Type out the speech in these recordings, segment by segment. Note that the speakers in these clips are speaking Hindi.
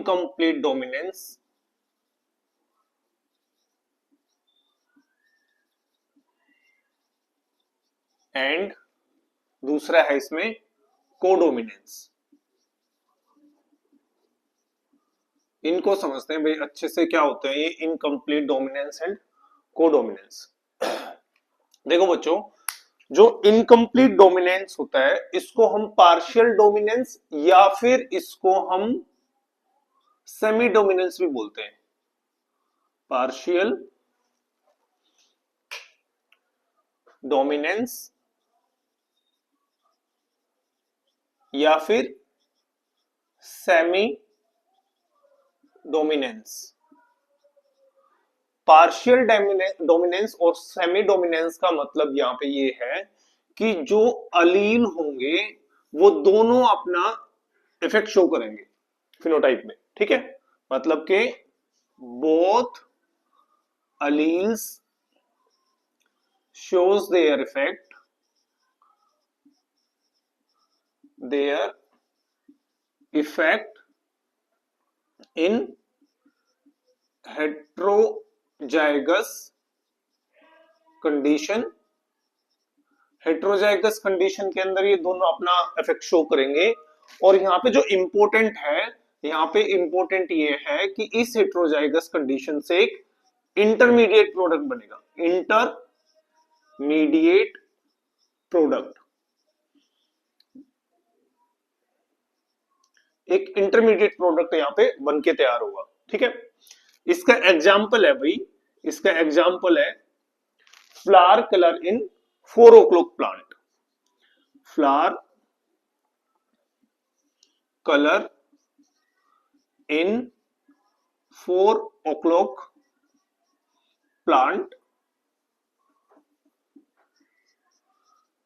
इनकम्प्लीट डोमिनेंस एंड दूसरा है इसमें कोडोमिनेंस। इनको समझते हैं भाई अच्छे से, क्या होते हैं ये इनकम्प्लीट डोमिनेंस एंड कोडोमिनेंस। देखो बच्चों, जो इनकम्प्लीट डोमिनेंस होता है इसको हम पार्शियल डोमिनेंस या फिर इसको हम सेमी डोमिनेंस भी बोलते हैं। पार्शियल डोमिनेंस या फिर सेमी डोमिनेंस। पार्शियल डोमिनेंस और सेमी डोमिनेंस का मतलब यहां पे ये है कि जो अलील होंगे वो दोनों अपना इफेक्ट शो करेंगे फिनोटाइप में, ठीक है। मतलब कि both alleles shows their effect in heterozygous condition। Heterozygous condition के अंदर ये दोनों अपना इफेक्ट शो करेंगे। और यहाँ पे जो इंपॉर्टेंट है, यहाँ पे इंपॉर्टेंट ये है कि इस हेट्रोजाइगस कंडीशन से एक इंटरमीडिएट प्रोडक्ट बनेगा। इंटरमीडिएट प्रोडक्ट, एक इंटरमीडिएट प्रोडक्ट यहाँ पे बन के तैयार होगा, ठीक है। इसका एग्जाम्पल है भाई, इसका एग्जाम्पल है flower colour in 4 o'clock plant. Flower colour in 4 o'clock plant.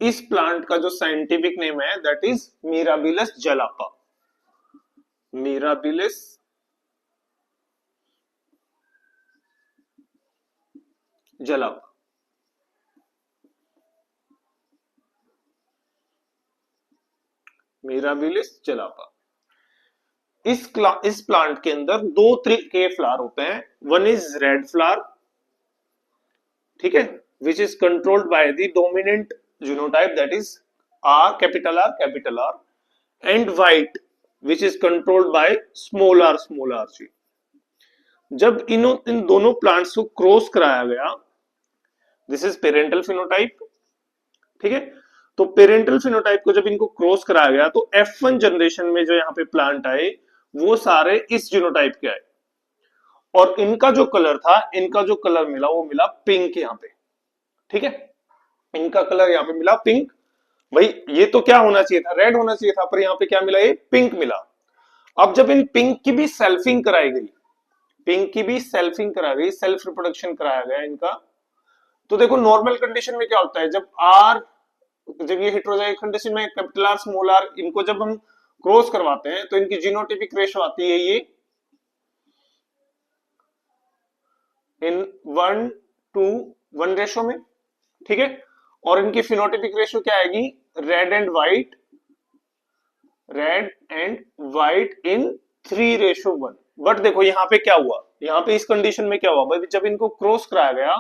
इस प्लांट का जो साइंटिफिक नेम है that is Mirabilis jalapa. Mirabilis jalapa. Mirabilis jalapa. इस प्लांट के अंदर दो तरह के फ्लावर होते हैं। वन इज रेड फ्लावर, ठीक है, which is controlled by the dominant genotype that is are capital R, and white which is controlled by small R G. जब इन दोनों प्लांट्स को क्रॉस कराया गया, दिस इज पेरेंटल फिनोटाइप, ठीक है। तो पेरेंटल फिनोटाइप को जब इनको क्रॉस कराया गया तो F1 जनरेशन में जो यहाँ पे प्लांट आए वो सारे इस जीनोटाइप के आए। और इनका जो कलर था, इनका जो कलर मिला वो मिला पिंक यहाँ पे, ठीक है। इनका कलर यहाँ पे मिला पिंक। भाई ये तो क्या होना चाहिए था, रेड होना चाहिए था, पर यहाँ पे क्या मिला, ये पिंक मिला। अब जब इन पिंक की भी सेल्फिंग कराई गई, पिंक की भी सेल्फिंग कराई गई, सेल्फ रिप्रोडक्शन कराया गया इनका, तो देखो नॉर्मल कंडीशन में क्या होता है, जब ये हेट्रोजाइगस कंडीशन में कैपिटल आर स्मॉल आर इनको जब हम क्रॉस करवाते हैं तो इनकी जीनोटिपिक रेशो आती है ये इन 1:1 रेशो में, ठीक है। और इनकी फिनोटिपिक रेशो क्या आएगी, red and white in 3:1। But देखो यहाँ पे क्या हुआ, यहाँ पे इस कंडीशन में क्या हुआ भाई, जब इनको क्रॉस कराया गया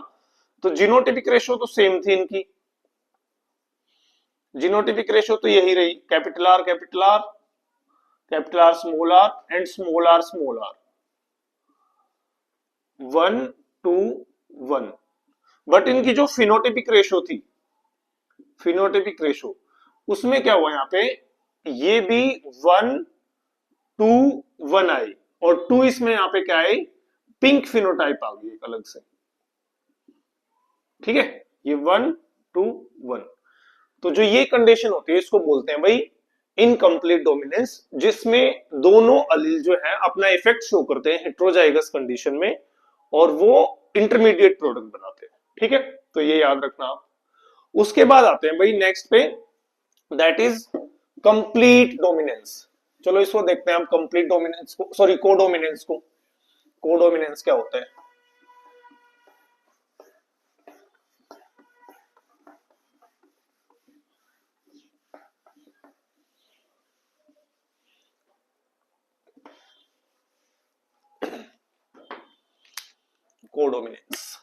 तो जीनोटिपिक रेशो तो सेम थी इनकी। जीनोटिपिक रेशो तो यही रही, capital R small R and small R 1:1। But इनकी जो फिनोटिपिक रेशो थी, फिनोटिपिक रेशो उसमें क्या हुआ, यहाँ पे ये भी 1:1 आई, और 2 इसमें यहाँ पे क्या आई, पिंक फिनोटाइप आ गई एक अलग से, ठीक है। ये 1:1। तो जो ये कंडीशन होती है इसको बोलते हैं भाई इनकम्प्लीट डोमिनेंस, जिसमें दोनों अलील जो है अपना इफेक्ट शो करते हैं हेट्रोजाइगस कंडीशन में और वो इंटरमीडिएट प्रोडक्ट बनाते हैं, ठीक है। तो ये याद रखना आप। उसके बाद आते हैं भाई नेक्स्ट पे, दैट इज कंप्लीट डोमिनेंस। चलो इसको देखते हैं हम, कंप्लीट डोमिनेंस को, सॉरी कोडोमिनेंस को। कोडोमिनेंस क्या होता है, कोडोमिनेंस।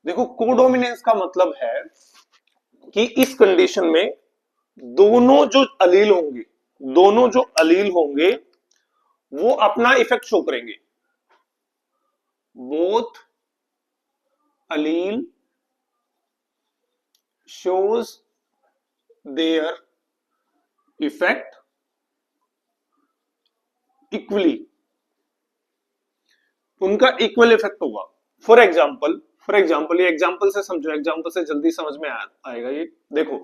देखो कोडोमिनेंस का मतलब है कि इस कंडीशन में दोनों जो अलील होंगे दोनों जो अलील होंगे वो अपना इफेक्ट शो करेंगे। Both allele shows their effect equally, उनका इक्वल इफेक्ट होगा। फॉर एग्जाम्पल ये एग्जाम्पल से समझो, एग्जाम्पल से जल्दी समझ में आएगा ये। देखो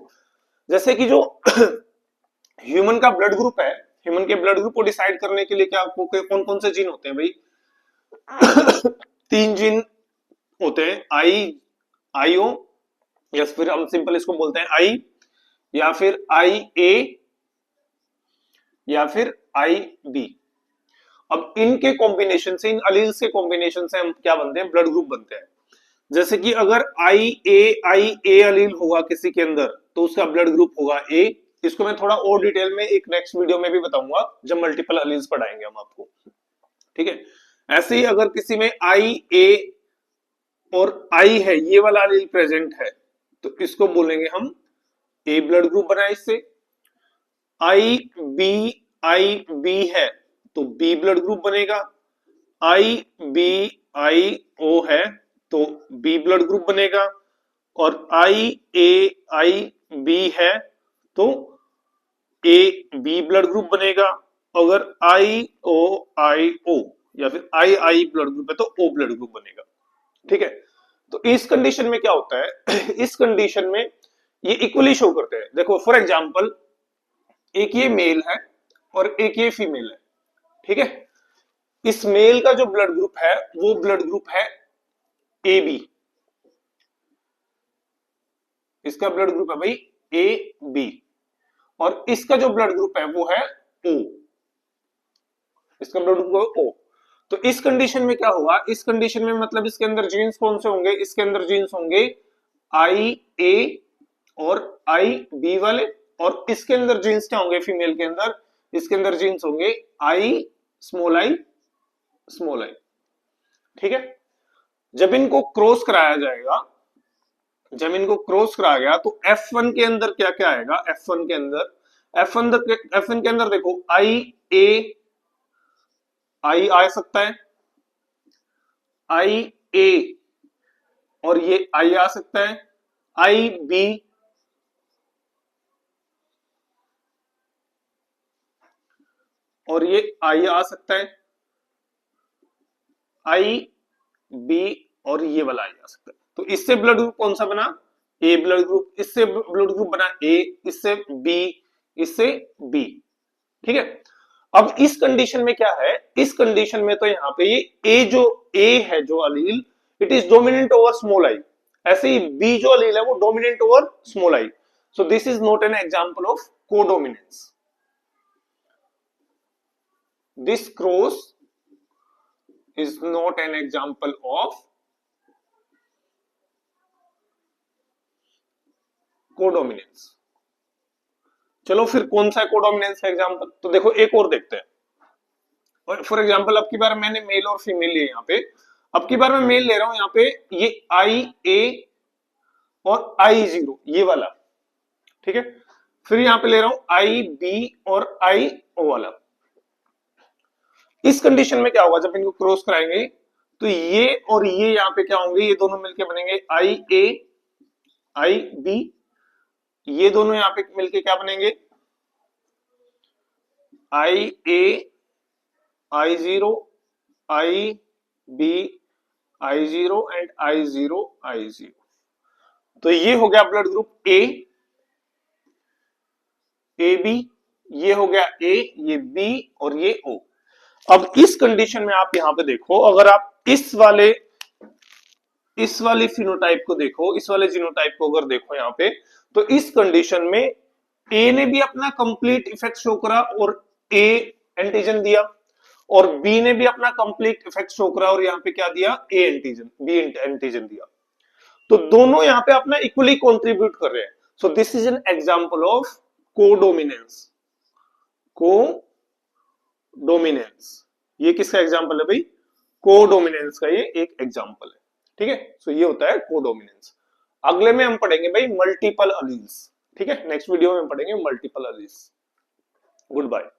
जैसे कि जो ह्यूमन का ब्लड ग्रुप है, ह्यूमन के ब्लड ग्रुप को डिसाइड करने के लिए क्या कौन कौन से जीन होते हैं भाई? 3 जीन होते हैं, आईओ, या फिर हम सिंपल इसको बोलते हैं आई, या फिर आई ए, या फिर आई बी। अब इनके कॉम्बिनेशन से, इन अलील्स के कॉम्बिनेशन से हम क्या बनते हैं? ब्लड ग्रुप बनते हैं। जैसे कि अगर आई ए अलील होगा किसी के अंदर तो उसका ब्लड ग्रुप होगा ए। इसको मैं थोड़ा और डिटेल में एक नेक्स्ट वीडियो में भी बताऊंगा जब मल्टीपल अलील्स पढ़ाएंगे हम आपको, ठीक है। ऐसे ही अगर किसी में आई ए और आई है, ये वाला अलील प्रेजेंट है, तो इसको बोलेंगे हम ए ब्लड ग्रुप बना। इससे आई बी है तो बी ब्लड ग्रुप बनेगा। आई ओ है तो बी ब्लड ग्रुप बनेगा। और आई बी है तो ए बी ब्लड ग्रुप बनेगा। अगर आई ओ या फिर आई ब्लड ग्रुप है तो ओ ब्लड ग्रुप बनेगा, ठीक है। तो इस कंडीशन में क्या होता है? इस कंडीशन में ये इक्वली शो करते हैं। देखो फॉर एग्जांपल एक ये मेल है और एक ये फीमेल है, ठीक है। इस मेल का जो ब्लड ग्रुप है वो ब्लड ग्रुप है ए बी, इसका ब्लड ग्रुप है भाई ए बी। और इसका जो ब्लड ग्रुप है वो है ओ, इसका ब्लड ग्रुप है ओ। तो इस कंडीशन में क्या होगा? इस कंडीशन में मतलब इसके अंदर जीन्स कौन से होंगे? इसके अंदर जीन्स होंगे आई ए और आई बी वाले। और इसके अंदर जीन्स क्या होंगे? फीमेल के अंदर इसके अंदर जीन्स होंगे आई स्मॉल आई, ठीक है। जब इनको क्रॉस कराया जाएगा, जब इनको क्रॉस कराया गया तो F1 के अंदर क्या क्या आएगा? F1 के अंदर देखो आई ए, आई आ सकता है, आई ए और ये आई आ सकता है, आई बी, और ये आई आ सकता है, आई बी और ये वाला आई आ सकता है। तो इससे ब्लड ग्रुप कौन सा बना? ए ब्लड ग्रुप। इससे ब्लड ग्रुप बना ए, इससे बी, इससे बी, ठीक है। अब इस कंडीशन में क्या है? इस कंडीशन में तो यहां पे ये ए है जो allele, it is dominant over small i. ऐसे ही बी जो अलील है वो dominant over small i. So this is not an example of codominance. This cross is not an example of codominance. चलो फिर कौन सा कोडोमिनेंस का एग्जांपल? तो देखो एक और देखते हैं। फॉर एग्जांपल अब की बार मैंने मेल और फीमेल लिए यहाँ पे, अब की बार मैं मेल ले रहा हूं यहाँ पे, ये आई ए और आई जीरो ये वाला, ठीक है। फिर यहाँ पे ले रहा हूं आई बी और आई ओ वाला। इस कंडीशन में क्या होगा? जब इनको क्रॉस कराएंगे तो ये और ये यहाँ पे क्या होंगे? ये दोनों मिलके बनेंगे आई ए आई बी। ये दोनों यहाँ पे मिलके क्या बनेंगे? I A I zero, I B I zero and I zero I zero. तो ये हो गया ब्लड ग्रुप ए बी, ये हो गया ए, ये बी और ये ओ। अब इस कंडीशन में आप यहां पे देखो, अगर आप इस वाले फिनोटाइप को देखो, इस वाले जीनोटाइप को अगर देखो यहां पे, तो इस कंडीशन में ए ने भी अपना कंप्लीट इफेक्ट शो करा और ए एंटीजन दिया, और बी ने भी अपना कंप्लीट इफेक्ट शो करा और यहां पे क्या दिया? ए एंटीजन, बी एंटीजन दिया। तो दोनों यहां पे अपना इक्वली कंट्रीब्यूट कर रहे हैं। सो this is an example of codominance. Dominance. ये किसका एग्जांपल है भाई? कोडोमिनेंस का ये एक एग्जांपल है। ठीक है, सो ये होता है कोडोमिनेंस। अगले में हम पढ़ेंगे भाई मल्टीपल अलील्स। ठीक है, नेक्स्ट वीडियो में हम पढ़ेंगे मल्टीपल अलील्स। Good bye.